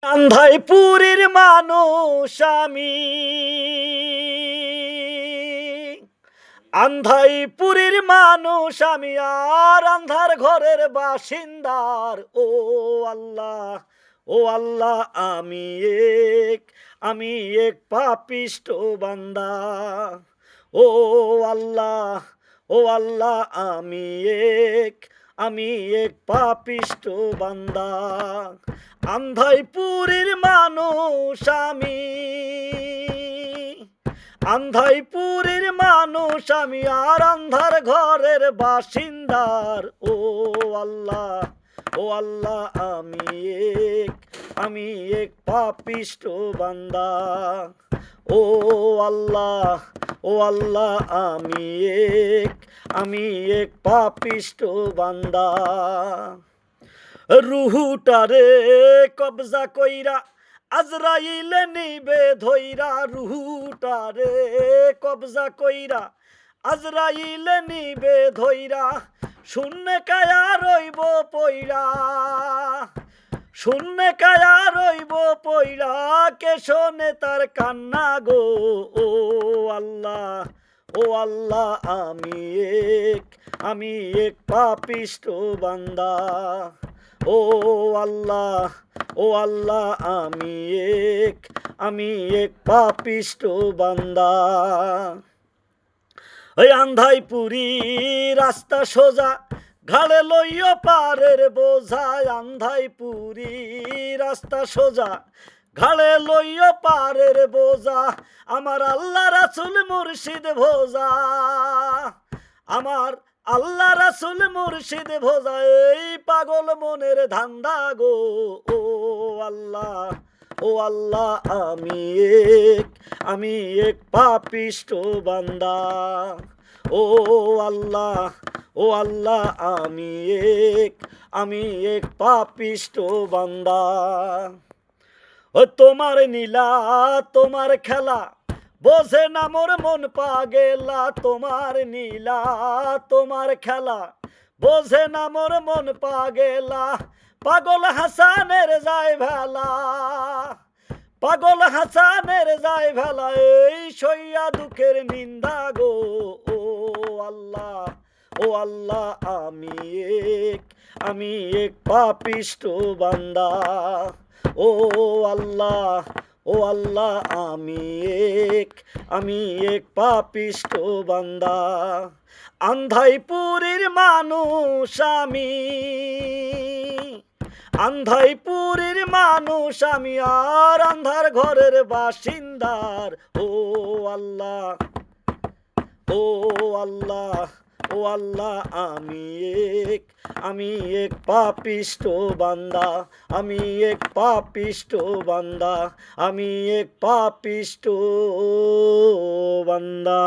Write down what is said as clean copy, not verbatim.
আন্ধাইপুরের মানুষ আমি, আন্ধাইপুরের মানুষ আমি, আর আন্ধার ঘরের বাসিন্দার। আল্লাহ, ও আল্লাহ, এক আমি এক পাপিষ্ট বান্দা। ও আল্লাহ, ও আল্লাহ, এক আমি এক পাপিষ্ট বান্দা। আন্ধাইপুরের মানুষ আমি, আন্ধাইপুরের মানুষ আমি, আর আন্ধার ঘরের বাসিন্দার। আল্লাহ, ও আল্লাহ, আমি এক পাপিষ্ট বান্দা। ও আল্লাহ, ও আল্লাহ, আমি এক পাপিষ্ট বান্দা। রুহুটারে কবজা কইরা আজরাইলে নিবে ধইরা, রুহুটারে কবজা কইরা আজরাইলে নিবে ধইরা, শূন্য কায়া রইব পইরা, শূন্য কায়া রইব পইরা, কে শোনে তার কান্না গো। আল্লাহ, ও আল্লাহ, আমি এক পাপিষ্ট বান্দা। ও আল্লাহ, ও আল্লাহ, আমি এক পাপিষ্ট বান্দা। ওই আন্ধাইপুরি রাস্তা সোজা, ঘাড়ে লইয়া পারের বোঝা। আন্ধাইপুরি রাস্তা সোজা, ঘাড়ে লইয়া পারের বোঝা, আমার আল্লাহ রাসূল মুর্শিদ ভোজা, আমার আল্লাহ রাসূল মুর্শিদ ভোজা, এই পাগল মনের ধান্দা গো। আল্লাহ, ও আল্লাহ, আমি এক পাপিষ্ট বান্দা। ও আল্লাহ, ও আল্লাহ, আমি এক পাপিষ্ট বান্দা। ও তোমার নীলা, তোমার খেলা, বোঝে না মোর মন পাগেলা। তোমার নীলা, তোমার খেলা, বোঝে না মোর মন পাগেলা, পাগল হাসানের যায় ভেলা, পাগল হাসানের যায় ভেলা, এই সইয়া দুঃখের নিন্দা গো। আল্লাহ, ও আল্লাহ, আমি এক পাপিষ্ট বান্দা। ও আল্লাহ, ও আল্লাহ, আমি এক পাপিষ্ট বান্দা। আন্ধাইপুরের মানুষ আমি, আন্ধাইপুরের মানুষ আমি, আর আন্ধার ঘরের বাসিন্দার। আল্লাহ, ও আল্লাহ, ও আল্লাহ, আমি এক পাপিষ্ট বান্দা। আমি এক পাপিষ্ট বান্দা, আমি এক পাপিষ্ট বান্দা।